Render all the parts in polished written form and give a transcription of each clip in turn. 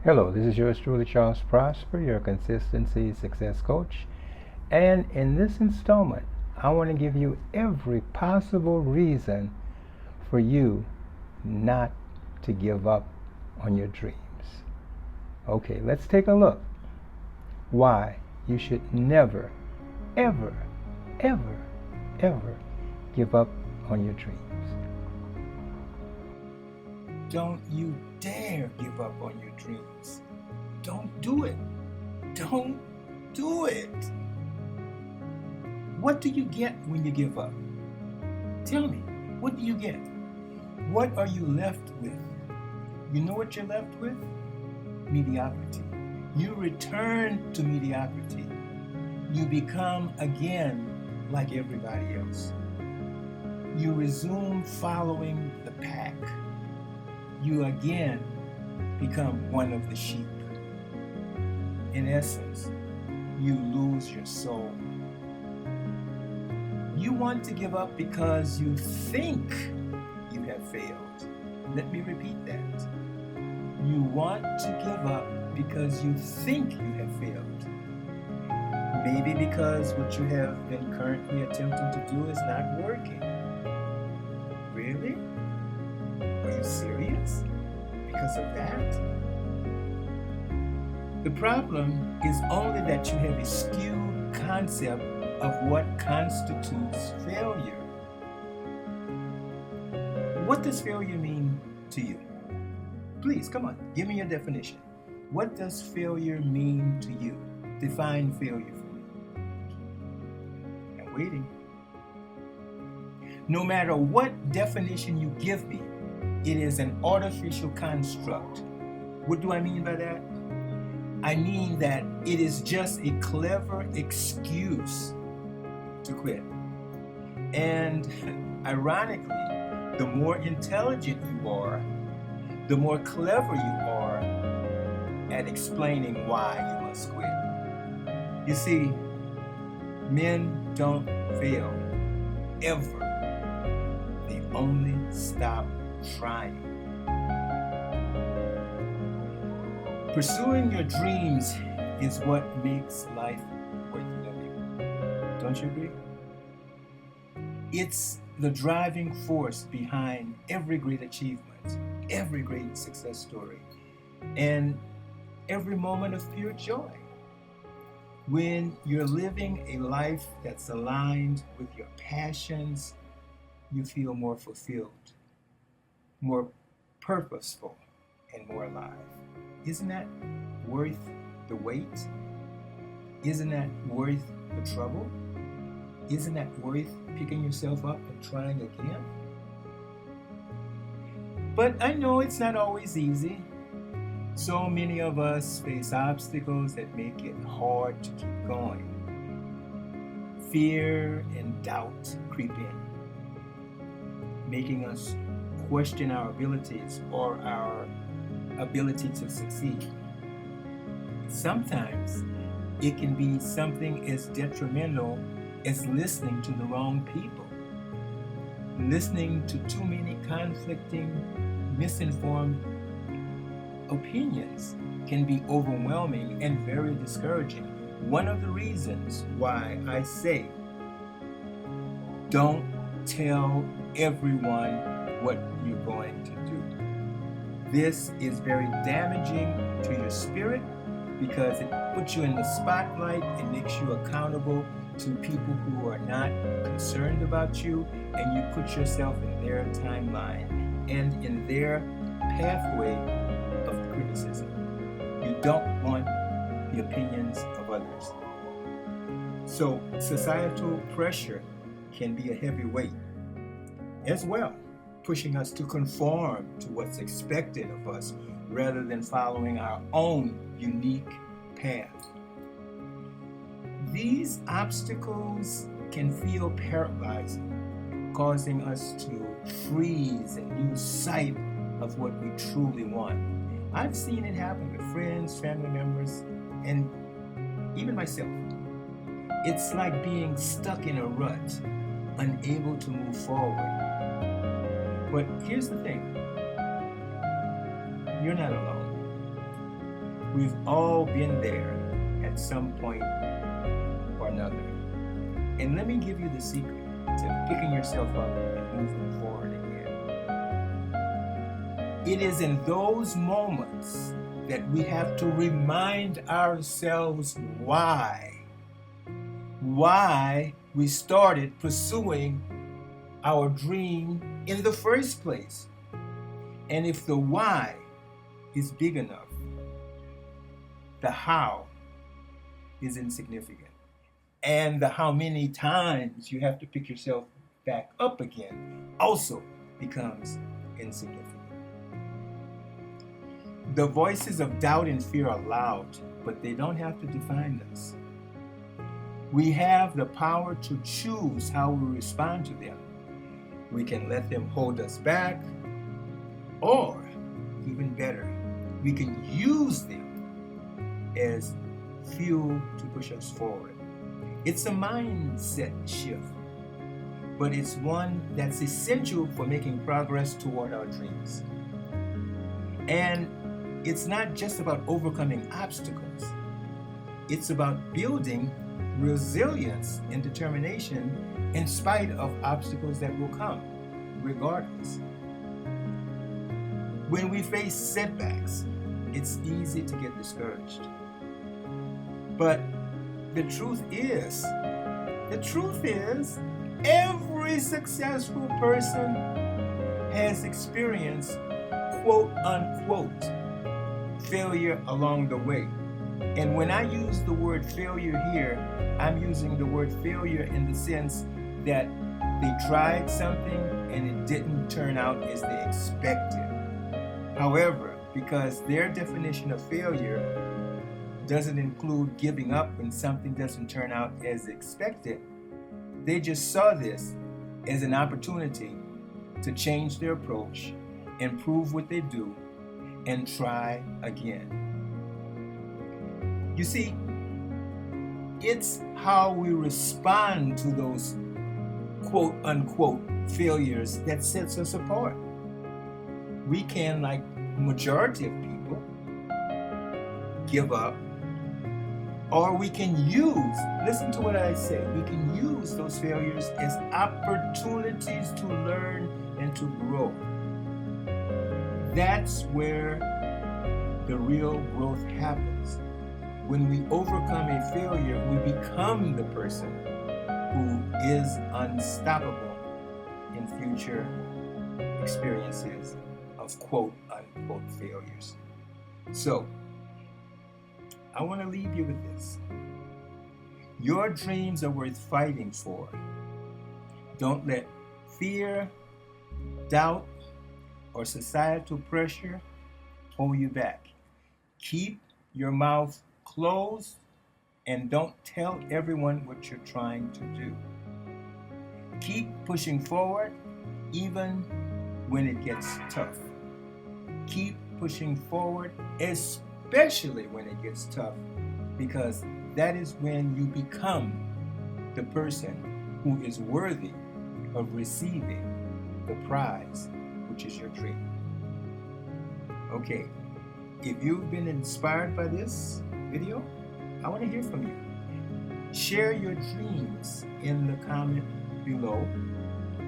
Hello, this is yours truly, Charles Prosper, your consistency success coach. And in this installment, I want to give you every possible reason for you not to give up on your dreams. Okay, let's take a look why you should never, ever, ever, ever give up on your dreams. Don't you dare give up on your dreams. Don't do it. Don't do it. What do you get when you give up? Tell me, what do you get? What are you left with? You know what you're left with? Mediocrity. You return to mediocrity. You become again like everybody else. You resume following the pack. You again become one of the sheep. In essence, you lose your soul. You want to give up because you think you have failed. Let me repeat that. You want to give up because you think you have failed. Maybe because what you have been currently attempting to do is not working. Really? Are you serious? Because of that? The problem is only that you have a skewed concept of what constitutes failure. What does failure mean to you? Please, come on, give me your definition. What does failure mean to you? Define failure for me. I'm waiting. No matter what definition you give me, it is an artificial construct. What do I mean by that? I mean that it is just a clever excuse to quit. And ironically, the more intelligent you are, the more clever you are at explaining why you must quit. You see, men don't fail, ever. They only stop trying. Pursuing your dreams is what makes life worth living. Don't you agree? It's the driving force behind every great achievement, every great success story, and every moment of pure joy. When you're living a life that's aligned with your passions, you feel more fulfilled, more purposeful, and more alive. Isn't that worth the wait? Isn't that worth the trouble? Isn't that worth picking yourself up and trying again? But I know it's not always easy. So many of us face obstacles that make it hard to keep going. Fear and doubt creep in, making us question our abilities or our ability to succeed. Sometimes it can be something as detrimental as listening to the wrong people. Listening to too many conflicting, misinformed opinions can be overwhelming and very discouraging. One of the reasons why I say, don't tell everyone what you're going to do. This is very damaging to your spirit because it puts you in the spotlight and makes you accountable to people who are not concerned about you, and you put yourself in their timeline and in their pathway of criticism. You don't want the opinions of others. So societal pressure can be a heavy weight as well, pushing us to conform to what's expected of us rather than following our own unique path. These obstacles can feel paralyzing, causing us to freeze and lose sight of what we truly want. I've seen it happen with friends, family members, and even myself. It's like being stuck in a rut, unable to move forward. But here's the thing. You're not alone. We've all been there at some point or another. And let me give you the secret to picking yourself up and moving forward again. It is in those moments that we have to remind ourselves why we started pursuing our dream in the first place. And if the why is big enough, the how is insignificant. And the how many times you have to pick yourself back up again also becomes insignificant. The voices of doubt and fear are loud, but they don't have to define us. We have the power to choose how we respond to them. We can let them hold us back, or even better, we can use them as fuel to push us forward. It's a mindset shift, but it's one that's essential for making progress toward our dreams. And it's not just about overcoming obstacles. It's about building resilience and determination in spite of obstacles that will come, regardless. When we face setbacks, it's easy to get discouraged. But the truth is, every successful person has experienced quote unquote failure along the way. And when I use the word failure here, I'm using the word failure in the sense that they tried something and it didn't turn out as they expected. However, because their definition of failure doesn't include giving up when something doesn't turn out as expected, they just saw this as an opportunity to change their approach, improve what they do, and try again. You see, it's how we respond to those quote unquote failures that sets us apart. We can, like the majority of people, give up, or we can listen to what I say, we can use those failures as opportunities to learn and to grow. That's where the real growth happens. When we overcome a failure, we become the person who is unstoppable in future experiences of quote unquote failures. So, I want to leave you with this. Your dreams are worth fighting for. Don't let fear, doubt, or societal pressure hold you back. Keep your mouth closed and don't tell everyone what you're trying to do. Keep pushing forward even when it gets tough. Keep pushing forward, especially when it gets tough, because that is when you become the person who is worthy of receiving the prize, which is your dream. Okay, if you've been inspired by this video, I want to hear from you. Share your dreams in the comment below,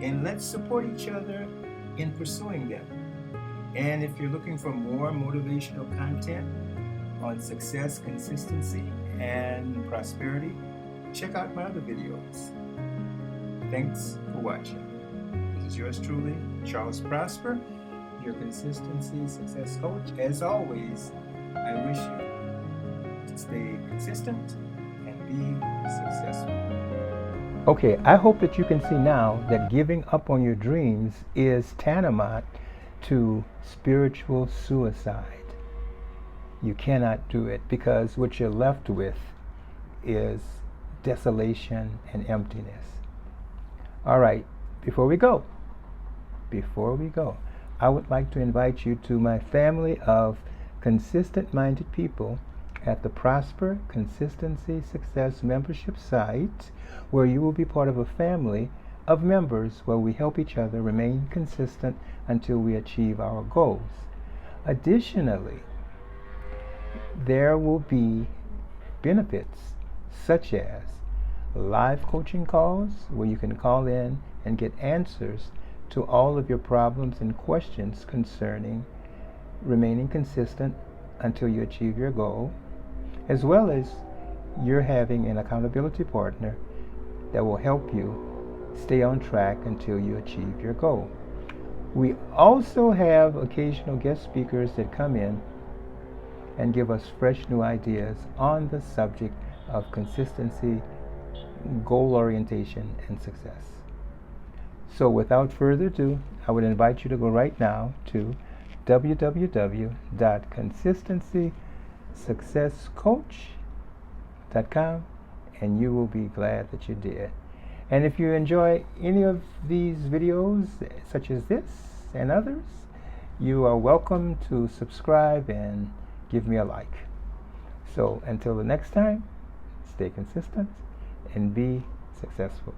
and let's support each other in pursuing them. And if you're looking for more motivational content on success, consistency, and prosperity, check out my other videos. Thanks for watching. This is yours truly, Charles Prosper, your consistency success coach. As always, I wish you to stay consistent and be successful. Okay, I hope that you can see now that giving up on your dreams is tantamount to spiritual suicide. You cannot do it because what you're left with is desolation and emptiness. All right, before we go, I would like to invite you to my family of consistent-minded people at the Prosper Consistency Success membership site, where you will be part of a family of members where we help each other remain consistent until we achieve our goals. Additionally, there will be benefits such as live coaching calls where you can call in and get answers to all of your problems and questions concerning remaining consistent until you achieve your goal, as well as you're having an accountability partner that will help you stay on track until you achieve your goal. We also have occasional guest speakers that come in and give us fresh new ideas on the subject of consistency, goal orientation, and success. So without further ado, I would invite you to go right now to www.consistencysuccesscoach.com, and you will be glad that you did. And if you enjoy any of these videos, such as this and others, you are welcome to subscribe and give me a like. So until the next time, stay consistent and be successful.